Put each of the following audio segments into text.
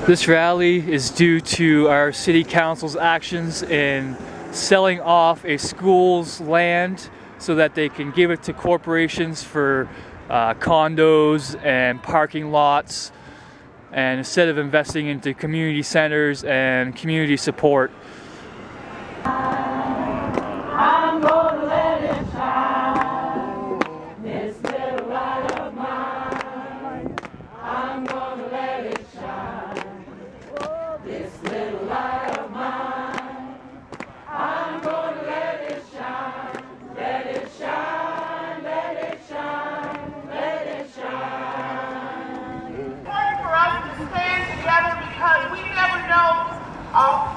This rally is due to our City Council's actions in selling off a school's land so that they can give it to corporations for condos and parking lots, and instead of investing into community centers and community support. I'm gonna let it shine, this little light of mine. I'm gonna let it shine, this little light of mine. I'm gonna let it shine, let it shine, let it shine, let it shine. It's important for us to stand together because we never know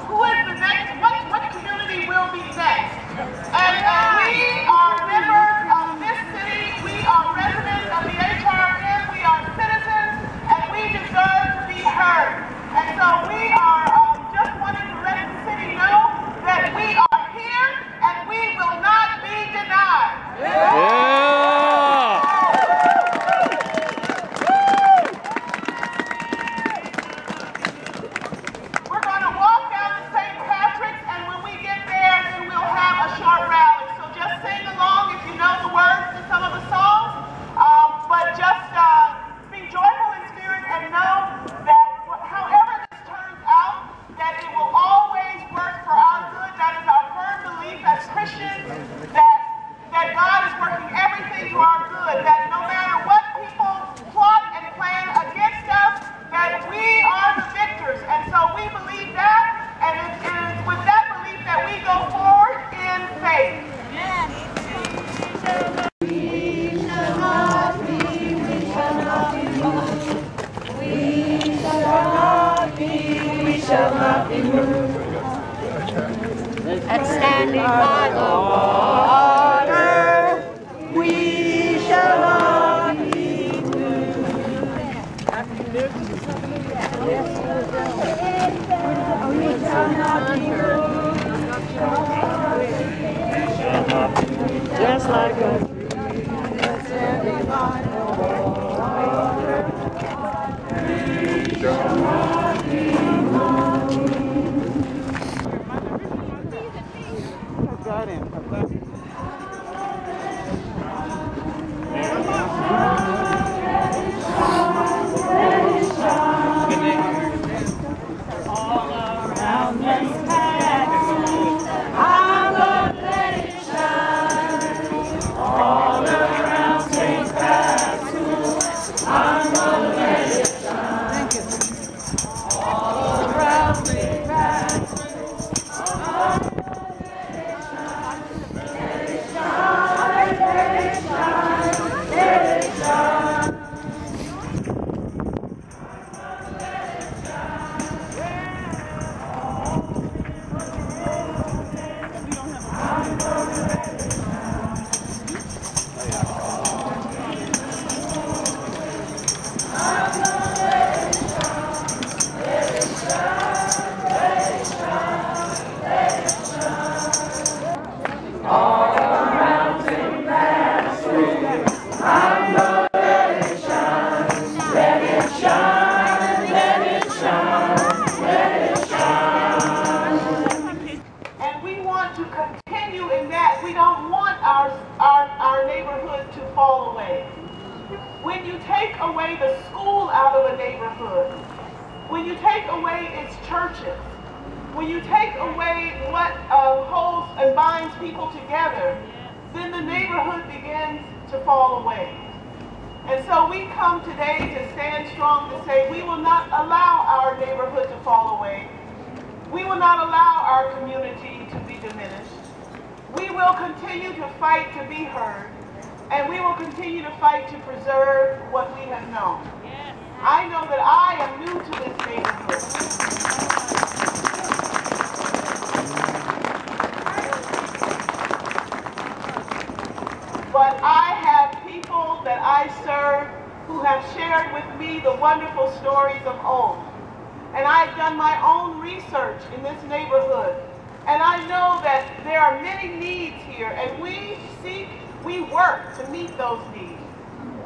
who is the next, what community will be next. And we are members of this city, we are residents of the HRM, we are citizens, and we deserve to be heard. And so we are just wanting to let the city know that we are here and we will not be denied. We're going to walk down to St. Patrick's, and when we get there, then we'll have a short rally. So just sing along if you know the words to some of the songs, but just be joyful in spirit and know that however this turns out, that it will always work for our good. That is our firm belief as Christians, that God is working everything to our good, that no matter what people plot and plan against us, that we are the victors. And so we believe that, and it is with that belief that we go forward in faith. We shall not be moved. We shall not be moved. We shall not be moved. And standing by the water, we shall not be moved. We shall not be moved. Just like a tree standing by the water, we shall not be moved. Our neighborhood to fall away. When you take away the school out of a neighborhood, when you take away its churches, when you take away what holds and binds people together, then the neighborhood begins to fall away. And so we come today to stand strong to say we will not allow our neighborhood to fall away. We will not allow our community to be diminished. We will continue to fight to be heard, and we will continue to fight to preserve what we have known. I know that I am new to this neighborhood. But I have people that I serve who have shared with me the wonderful stories of old. And I've done my own research in this neighborhood. And I know that there are many needs here, and we work to meet those needs.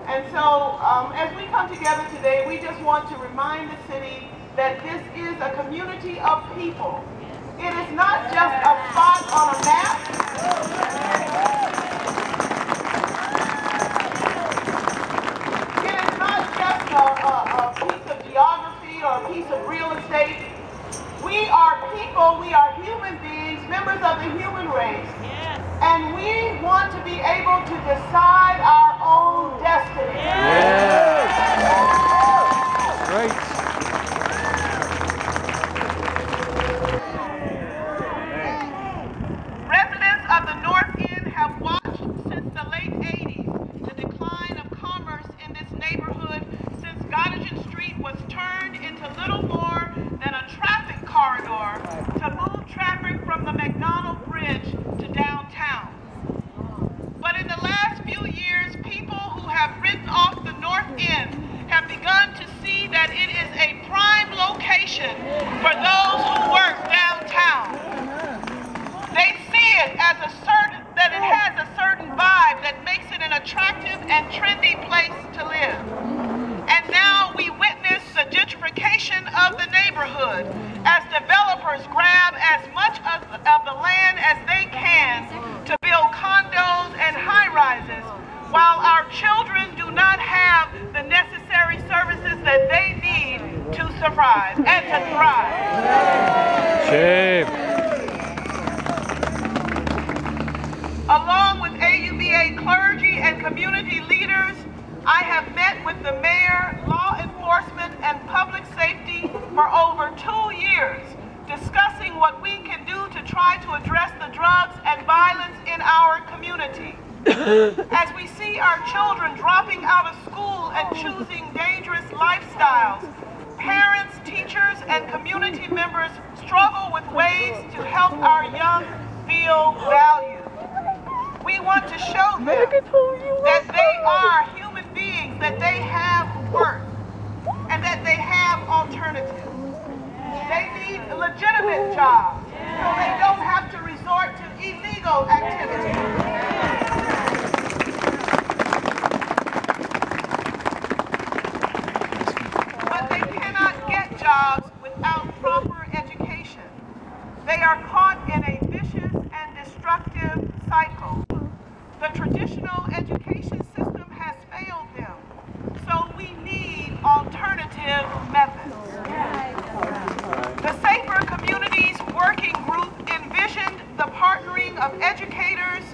And so as we come together today, we just want to remind the city that this is a community of people. It is not just a spot on a map. It is not just a piece of geography or a piece of real estate. We are people, we are human beings, members of the human race. Yes. And we want to be able to decide our own destiny. Yes. Right. Residents of the North End have watched since the late 80s the decline of commerce in this neighborhood since Gottingen Street was turned into little more than a traffic corridor to move traffic from the McDonald Bridge to downtown. But in the last few years, people who have written off the North End have begun to see that it is a prime location for those who work downtown. They see it as that it has a certain vibe that makes it an attractive and trendy place to live. And now we witness the gentrification of the neighborhood as developers grab as much of the land as they can to build condos and high-rises, while our children do not have the necessary services that they need to survive and to thrive. Shame. Along with AUBA clergy and community leaders, I have met with the mayor, law enforcement, and public safety for over 2 years, discussing what we can do to try to address the drugs and violence in our community. As we see our children dropping out of school and choosing dangerous lifestyles, parents, teachers, and community members struggle with ways to help our young feel valued. We want to show them that they are human beings, that they have worth, and that they have alternatives. They need legitimate jobs, so they don't have to resort to illegal activities. But they cannot get jobs without proper education. They are caught in a vicious and destructive cycle. The traditional education system has failed them, so we need alternative methods. The Safer Communities Working Group envisioned the partnering of educators,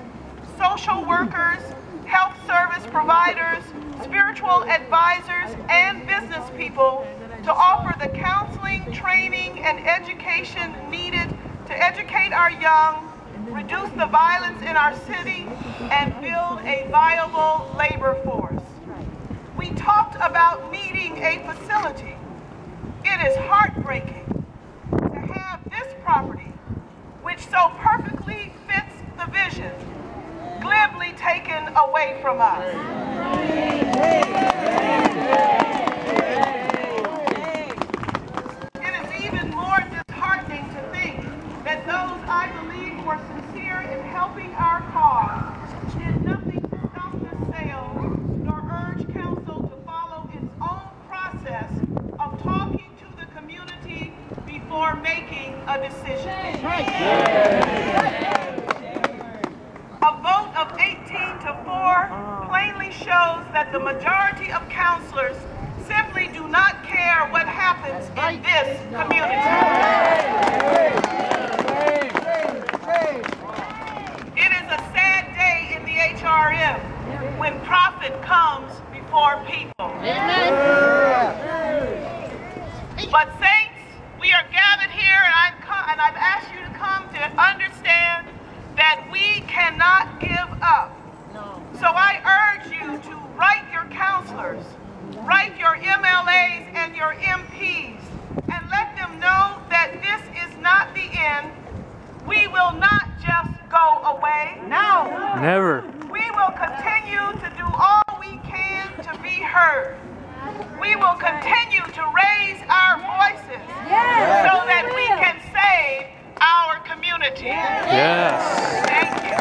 social workers, health service providers, spiritual advisors, and business people to offer the counseling, training, and education needed to educate our young, reduce the violence in our city, and build a viable labor force. We talked about needing a facility. It is heartbreaking to have this property, which so perfectly fits the vision, glibly taken away from us. It is even more disheartening to think that those I believe were sincere in helping our cause did nothing to stop this sale nor urge council to follow its own process of talking to the community before making a decision. A vote of 18-4 plainly shows that the majority of councilors simply do not care what happens in this community. It is a sad day in the HRM when profit comes before people. But saints, we are gathered here, and I've asked you to come to understand that we cannot give up. So I urge you to write your counselors, write your MLAs and your MPs, and let them know that this is not the end. We will not just go away. No. Never. We will continue to do all we can to be heard. We will continue to raise our voices so that we can save our community. Yes. Thank you.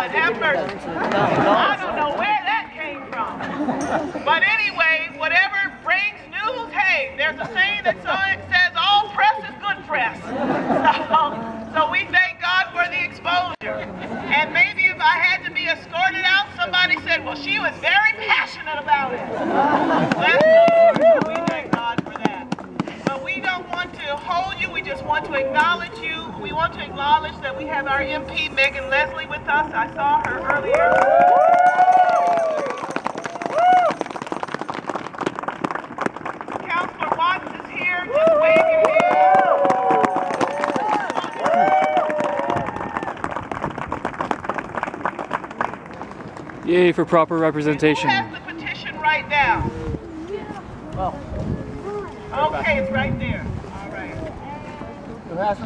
Lord have mercy. I don't know where that came from. But anyway, whatever brings news, hey, there's a saying that says all press is good press. So we thank God for the exposure. And maybe if I had to be escorted out, somebody said, well, she was very passionate about it. We thank God for that. But we don't want to hold you. We just want to acknowledge you. We want to acknowledge that we have our MP, Megan Leslie, with us. I saw her earlier. Councilor Watts is here. Just wave your hand. Yay for proper representation. Who has the petition right now? Okay, it's right there. All right.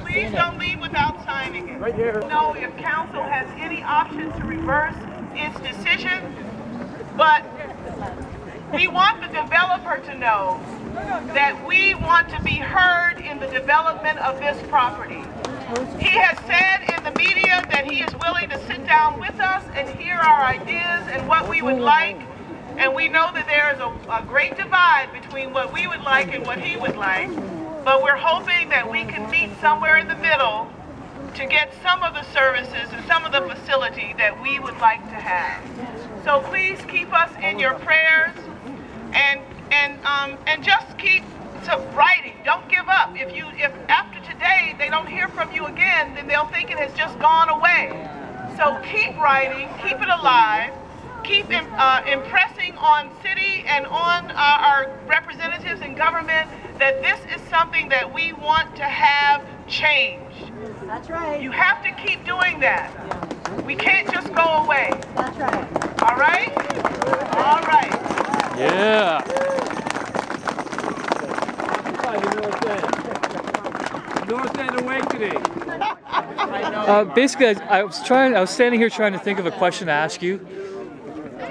Please don't leave without signing it. Right here. No, if council has any option to reverse its decision, but we want the developer to know that we want to be heard in the development of this property. He has said in the media that he is willing to sit down with us and hear our ideas and what we would like. And we know that there is a great divide between what we would like and what he would like. But we're hoping that we can meet somewhere in the middle to get some of the services and some of the facility that we would like to have. So please keep us in your prayers and just keep writing. Don't give up. If after today they don't hear from you again, then they'll think it has just gone away. So keep writing, keep it alive, keep impressing on city and on our representatives in government that this is something that we want to have changed. That's right. You have to keep doing that. We can't just go away. That's right. All right? All right. Yeah. North End Awakening. Basically, I was standing here trying to think of a question to ask you,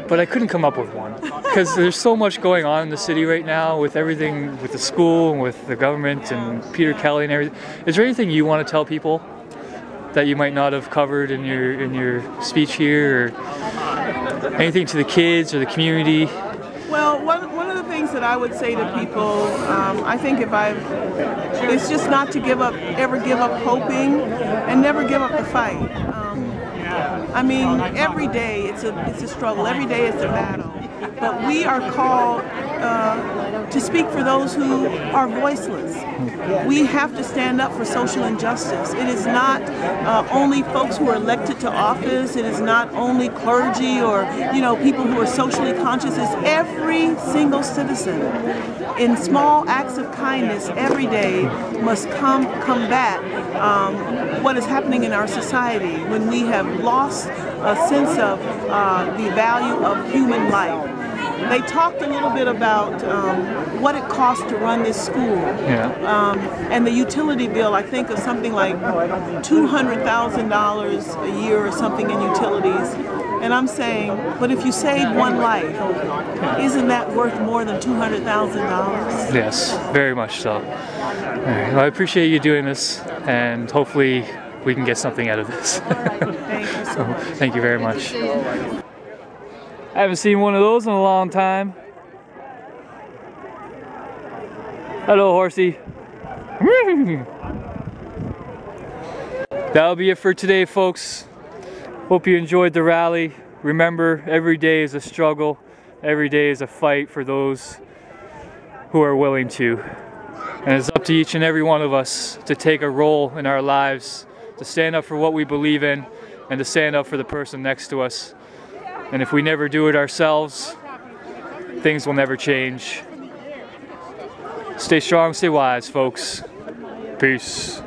but I couldn't come up with one because there's so much going on in the city right now with everything, with the school and with the government and Peter Kelly and everything. Is there anything you want to tell people that you might not have covered in your speech here, or anything to the kids or the community? Well, one of the things that I would say to people, I think it's just not to ever give up hoping, and never give up the fight. I mean, every day it's a struggle. Every day it's a battle. But we are called to speak for those who are voiceless. We have to stand up for social injustice. It is not only folks who are elected to office. It is not only clergy or people who are socially conscious. It's every single citizen. In small acts of kindness every day must combat what is happening in our society when we have lost a sense of the value of human life. They talked a little bit about what it costs to run this school. Yeah. And the utility bill, I think of something like $200,000 a year or something in utilities. And I'm saying, but if you save one life, isn't that worth more than $200,000? Yes, very much so. All right. Well, I appreciate you doing this, and hopefully we can get something out of this. Thank you so much. Thank you very much. I haven't seen one of those in a long time. Hello, horsey. That'll be it for today, folks. Hope you enjoyed the rally. Remember, every day is a struggle. Every day is a fight for those who are willing to. And it's up to each and every one of us to take a role in our lives, to stand up for what we believe in, and to stand up for the person next to us. And if we never do it ourselves, things will never change. Stay strong, stay wise, folks. Peace.